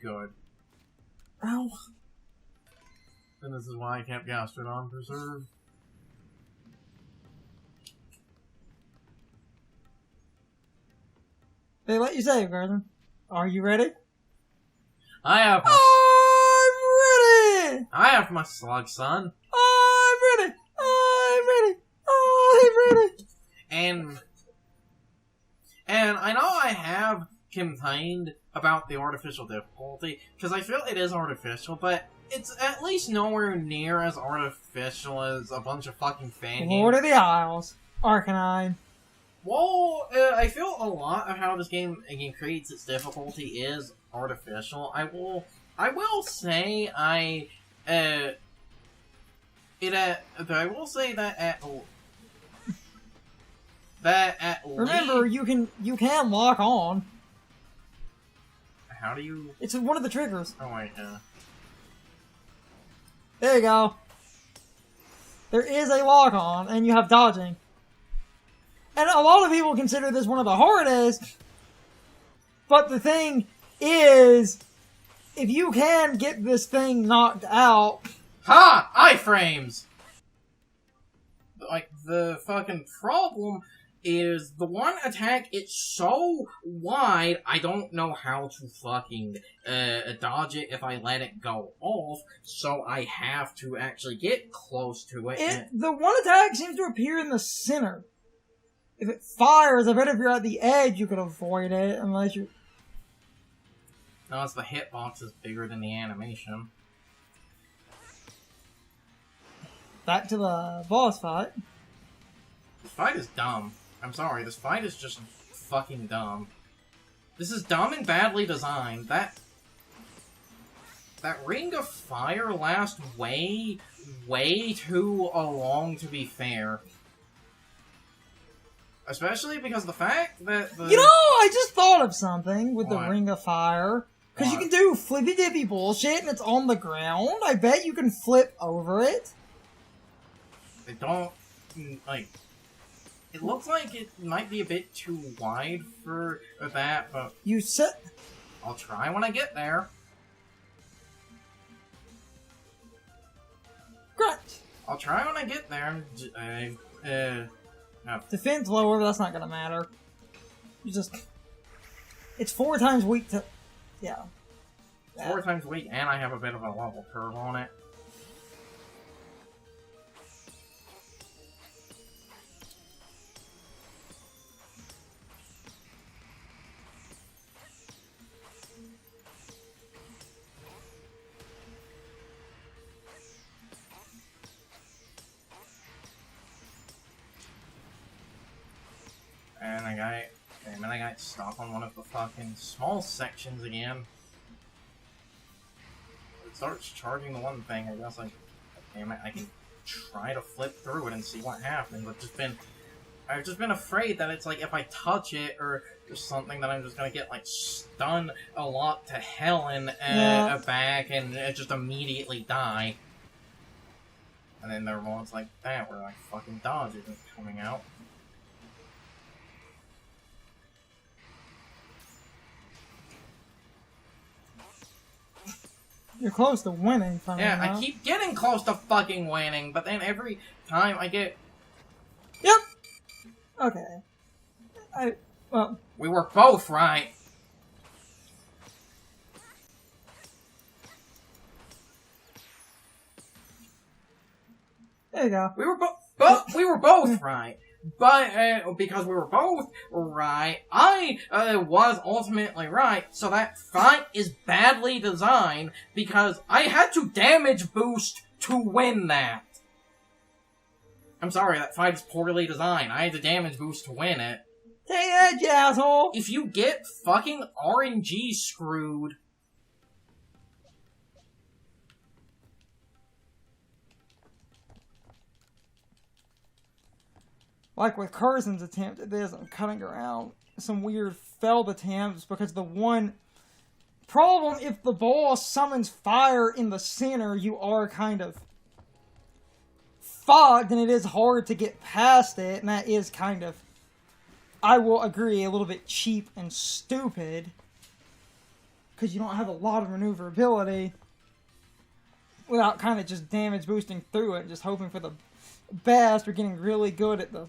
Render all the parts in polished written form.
Good. Ow. And this is why I kept Gastrodon preserved. They let you save, Carson. Are you ready? I have my... I'm ready! I have my slug, son. I'm ready! I'm ready! I'm ready! And I know I have complained about the artificial difficulty, because I feel it is artificial, but it's at least nowhere near as artificial as a bunch of fucking fan Lord games. of the Isles. Arcanine. Well, I feel a lot of how this game again creates its difficulty is artificial. I will say I will say that at Remember, you can lock on. How do you? It's one of the triggers. Oh wait, There you go. There is a lock on, and you have dodging. And a lot of people consider this one of the hardest. But the thing is, if you can get this thing knocked out... Ha! Iframes! Like, the fucking problem is the one attack, it's so wide, I don't know how to fucking dodge it if I let it go off, so I have to actually get close to it. The one attack seems to appear in the center. If it fires, I bet if you're at the edge, you could avoid it, unless you... No, it's the hitbox is bigger than the animation. Back to the boss fight. This fight is dumb. I'm sorry, this fight is just fucking dumb. This is dumb and badly designed. That Ring of Fire lasts way too long, to be fair. Especially because the fact that the... You know, I just thought of something with What? the Ring of Fire. Because you What? can do flippy-dippy bullshit and it's on the ground. I bet you can flip over it. They don't... like... It looks like it might be a bit too wide for that, but... You set... I'll try when I get there. Great. I'll try when I get there. No. Defense lower, but that's not gonna matter. You just... It's 4 times weak to... Yeah. 4 times weight, and I have a bit of a level curve on it. And then I got stuck on one of the fucking small sections again. It starts charging the one thing, I guess like, damn it, I can try to flip through it and see what happens. I've just been afraid that it's like, if I touch it or something, that I'm just gonna get like stunned a lot to hell and back and just immediately die. And then there are moments like that where like fucking dodge isn't coming out. You're close to winning, funny Yeah, enough. I keep getting close to fucking winning, but then every time I get... Yep! Okay. Well... We were both right. There you go. We were both right. But, because we were both right, I was ultimately right, so that fight is badly designed, because I had to damage boost to win that. I'm sorry, that fight is poorly designed. I had to damage boost to win it. Take that, you asshole! If you get fucking RNG screwed... Like with Carson's attempt at this, I'm cutting around some weird failed attempts because the one problem, if the boss summons fire in the center, you are kind of fogged and it is hard to get past it, and that is kind of, I will agree, a little bit cheap and stupid. because you don't have a lot of maneuverability without kind of just damage boosting through it, just hoping for the best or getting really good at the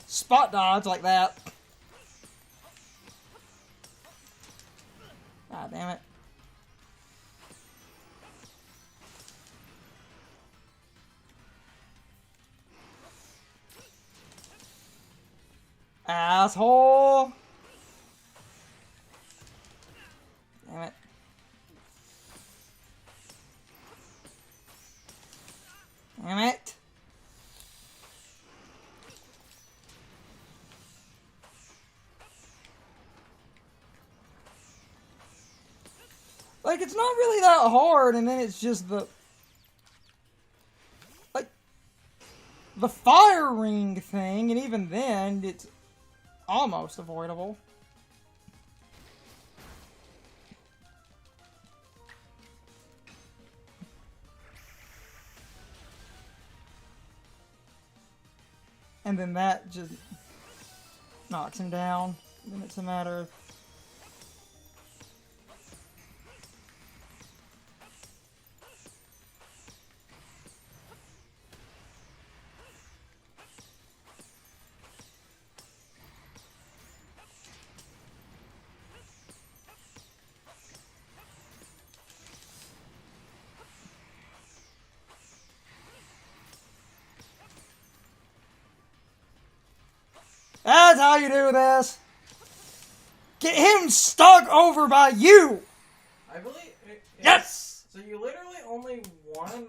spot dodge like that. Ah, damn it. Asshole! Damn it. Damn it. Like, it's not really that hard, and then it's just the... like, the fire ring thing, and even then, it's almost avoidable. And then that just knocks him down. Then it's a matter of... That's how you do this. Get him stuck over by you. I believe. Yes. So you literally only won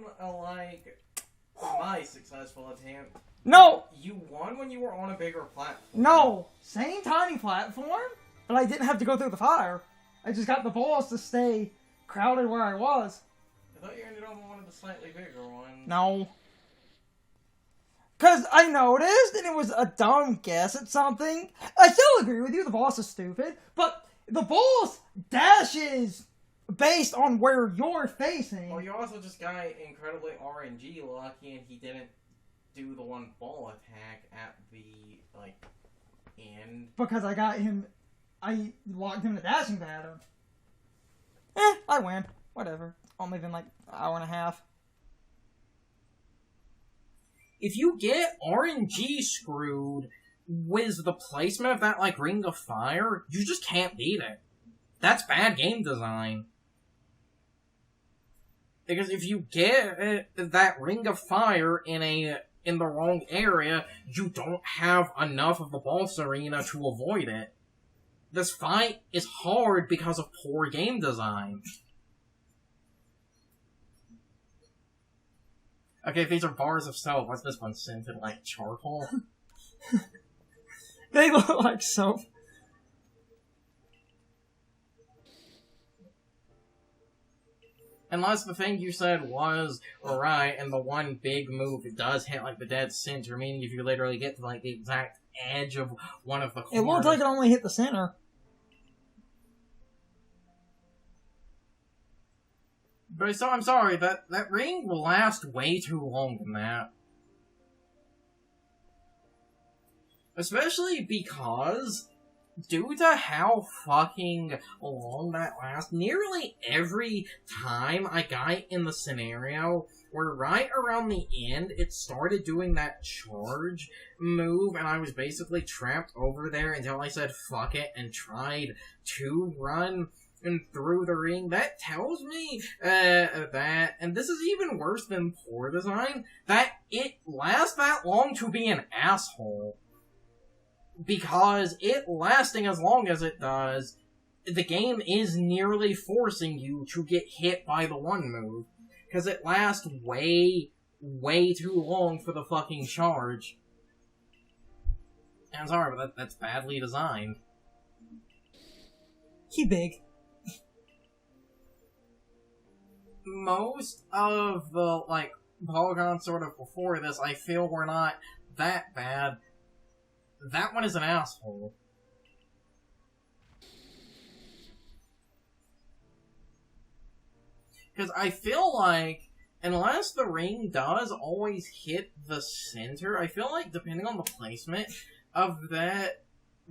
my successful attempt. No. You won when you were on a bigger platform. No. Same tiny platform, but I didn't have to go through the fire. I just got the balls to stay crowded where I was. I thought you ended up on one of the slightly bigger ones. No. Because I noticed, and it was a dumb guess at something. I still agree with you, the boss is stupid, but the boss dashes based on where you're facing. Well, you also just got incredibly RNG lucky, and he didn't do the one ball attack at the, end. Because I locked him in a dashing pattern. I win. Whatever. Only been an hour and a half. If you get RNG screwed with the placement of that, Ring of Fire, you just can't beat it. That's bad game design. Because if you get that Ring of Fire in the wrong area, you don't have enough of the boss arena to avoid it. This fight is hard because of poor game design. Okay, if these are bars of soap, what's this one scented like charcoal? They look like soap. Unless the thing you said was right, and the one big move it does hit the dead center, meaning if you literally get to the exact edge of one of the corners. It looked like it only hit the center. But I'm sorry, that ring will last way too long than that. Especially because, due to how fucking long that lasts, nearly every time I got in the scenario where right around the end it started doing that charge move and I was basically trapped over there until I said fuck it and tried to run and through the ring, that tells me that, and this is even worse than poor design, that it lasts that long to be an asshole. Because it lasting as long as it does, the game is nearly forcing you to get hit by the one move. Because it lasts way, way too long for the fucking charge. And I'm sorry, but that's badly designed. He big. Most of the, Polygon sort of before this, I feel were not that bad. That one is an asshole. Because I feel like, unless the ring does always hit the center, I feel like depending on the placement of that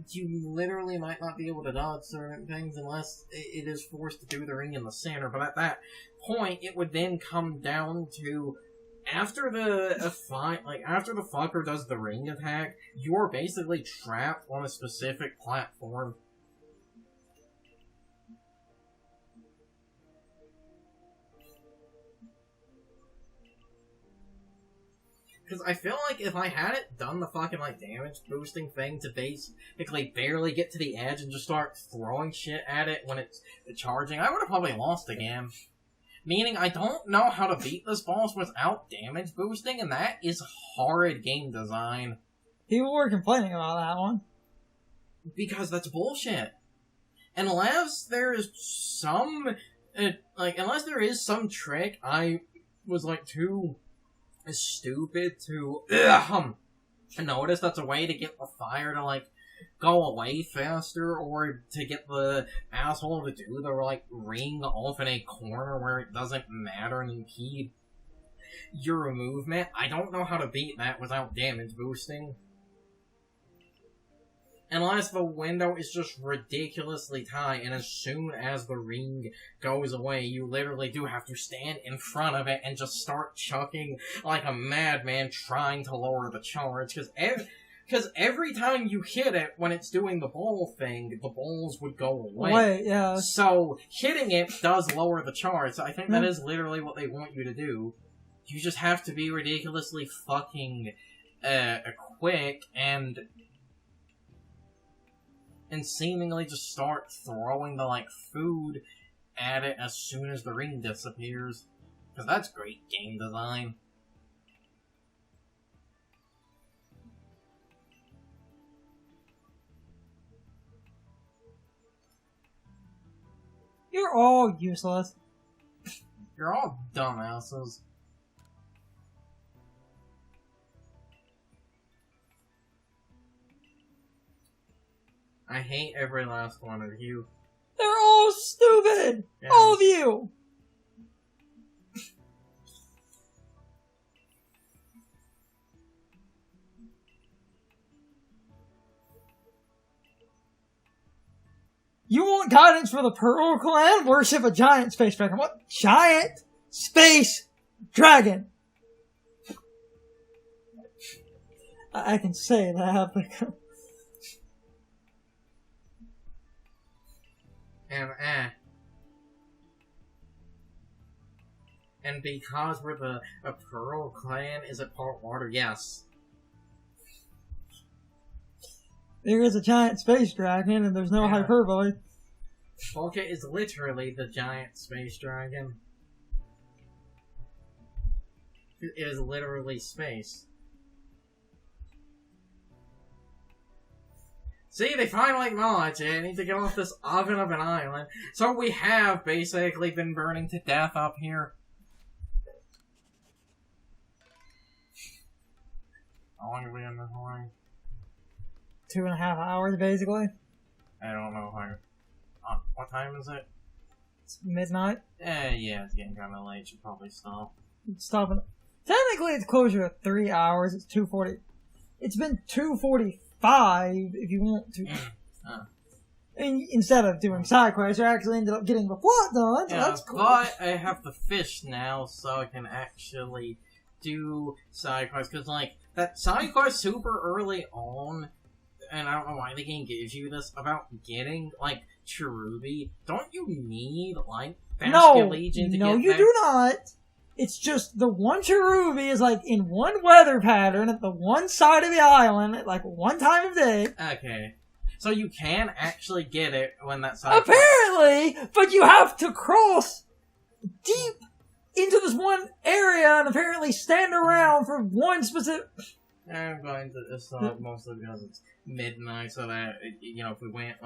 you literally might not be able to dodge certain things unless it is forced to do the ring in the center. But at that point, it would then come down to after after the fucker does the ring attack, you're basically trapped on a specific platform. Because I feel like if I hadn't done the fucking, damage boosting thing to basically barely get to the edge and just start throwing shit at it when it's charging, I would have probably lost the game. Meaning, I don't know how to beat this boss without damage boosting, and that is horrid game design. People were complaining about that one. Because that's bullshit. Unless there is some, unless there is some trick I was, too stupid to notice that's a way to get the fire to go away faster, or to get the asshole to do the ring off in a corner where it doesn't matter and impede your movement. I don't know how to beat that without damage boosting. Unless the window is just ridiculously tight, and as soon as the ring goes away, you literally do have to stand in front of it and just start chucking like a madman trying to lower the charge. Because every time you hit it when it's doing the ball thing, the balls would go away. Wait, yeah. So hitting it does lower the charge. So I think that is literally what they want you to do. You just have to be ridiculously fucking quick and seemingly just start throwing the, food at it as soon as the ring disappears. Because that's great game design. You're all useless. You're all dumbasses. I hate every last one of you. They're all stupid! Yeah. All of you! You want guidance for the Pearl Clan? Worship a giant space dragon. What? Giant space dragon! I can say that because... And because we're the Pearl Clan, is it part water? Yes. There is a giant space dragon, and there's no hyperbole. Polka is literally the giant space dragon. It is literally space. See, they finally acknowledge it. I need to get off this oven of an island. So we have basically been burning to death up here. How long have we been recording? 2.5 hours, basically. I don't know how. What time is it? It's midnight. Yeah, it's getting kind of late. Should probably stop. Stopping. Technically, it's closer to 3 hours. It's 2:40. It's been 2:45 if you want to. And instead of doing side quests, you actually ended up getting the plot done. So that's cool. But I have the fish now, so I can actually do side quests. Because, that side quest super early on, and I don't know why the game gives you this, about getting, Cherubi. Don't you need, Basculegion to get No, you do not. It's just the one Cherubi is, in one weather pattern at the one side of the island at, one time of day. Okay. So you can actually get it when that side... Apparently! But you have to cross deep into this one area and apparently stand around for one specific... I'm going to stop mostly because it's midnight, so that, if we went,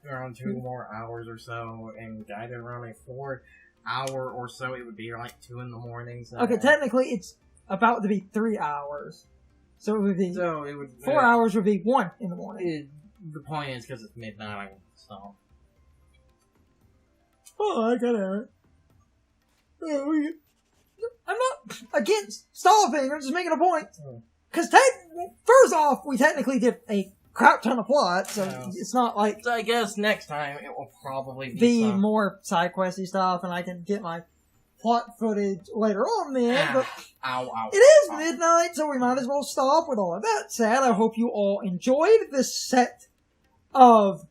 around 2 more hours or so and guided around a 4 hour or so, it would be 2 in the morning. So okay, technically it's about to be 3 hours. So it would be... So it would... 4 hours would be 1 in the morning. The point is, because it's midnight, I won't stop. Oh, I got it. I'm not against stopping, I'm just making a point. Because, first off, we technically did a crap ton of plot, so Yeah. it's not like So I guess next time it will probably be the some... more side questy stuff, and I can get my plot footage later on then, but Ow, ow. it is ow. midnight, so we might as well stop. With all of that said, I hope you all enjoyed this set of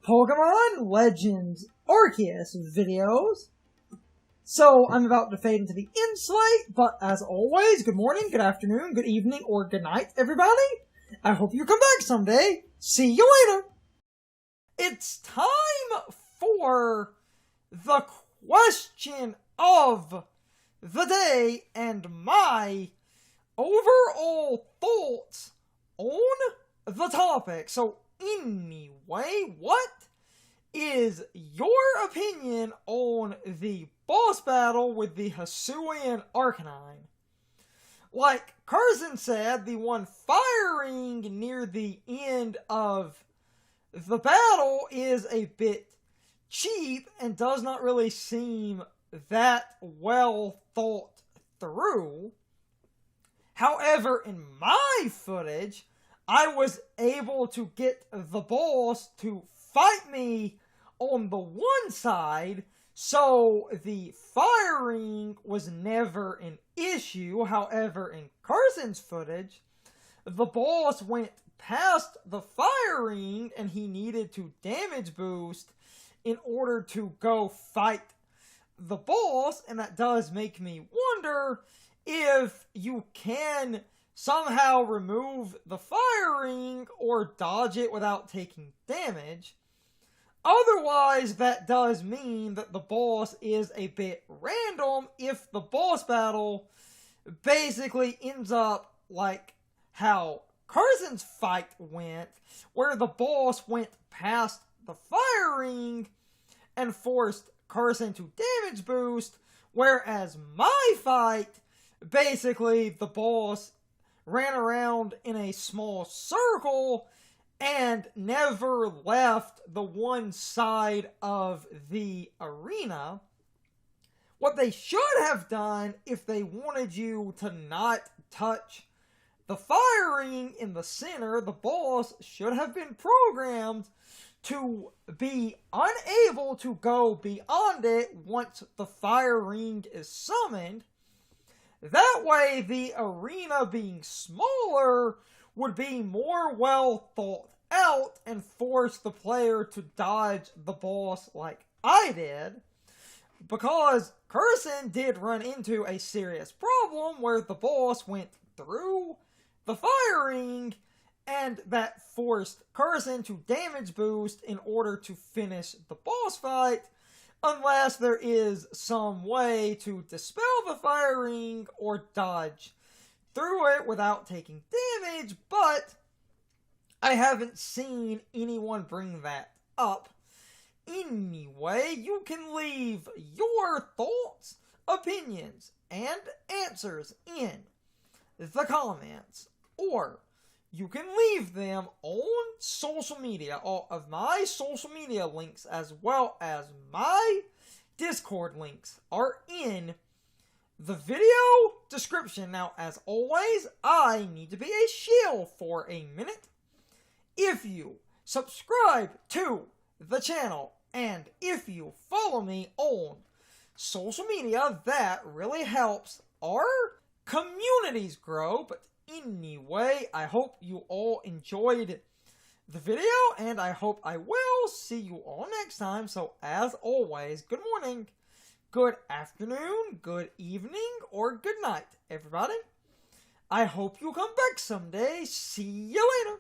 Pokemon Legends Arceus videos. So, I'm about to fade into the end slate, but as always, good morning, good afternoon, good evening, or good night, everybody. I hope you come back someday. See you later. It's time for the question of the day and my overall thoughts on the topic. So, anyway, what is your opinion on the boss battle with the Hisuian Arcanine? Like Carson said, the one firing near the end of the battle is a bit cheap and does not really seem that well thought through. However, in my footage, I was able to get the boss to fight me on the one side, so the firing was never an issue. However, in Carson's footage, the boss went past the firing and he needed to damage boost in order to go fight the boss, and that does make me wonder if you can somehow remove the firing or dodge it without taking damage. Otherwise, that does mean that the boss is a bit random if the boss battle basically ends up like how Carson's fight went, where the boss went past the firing and forced Carson to damage boost, whereas my fight, basically the boss ran around in a small circle and never left the one side of the arena. What they should have done, if they wanted you to not touch the firing in the center, the boss should have been programmed to be unable to go beyond it once the firing is summoned. That way, the arena being smaller would be more well thought out and force the player to dodge the boss like I did. Because Carson did run into a serious problem where the boss went through the firing, and that forced Carson to damage boost in order to finish the boss fight, unless there is some way to dispel the firing or dodge through it without taking damage, but I haven't seen anyone bring that up. Anyway, you can leave your thoughts, opinions, and answers in the comments, or you can leave them on social media. All of my social media links, as well as my Discord links, are in the video description. Now, as always, I need to be a shill for a minute. If you subscribe to the channel, and if you follow me on social media, that really helps our communities grow. But anyway, I hope you all enjoyed the video, and I hope I will see you all next time. So, as always, good morning, good afternoon, good evening, or good night, everybody. I hope you come back someday. See you later.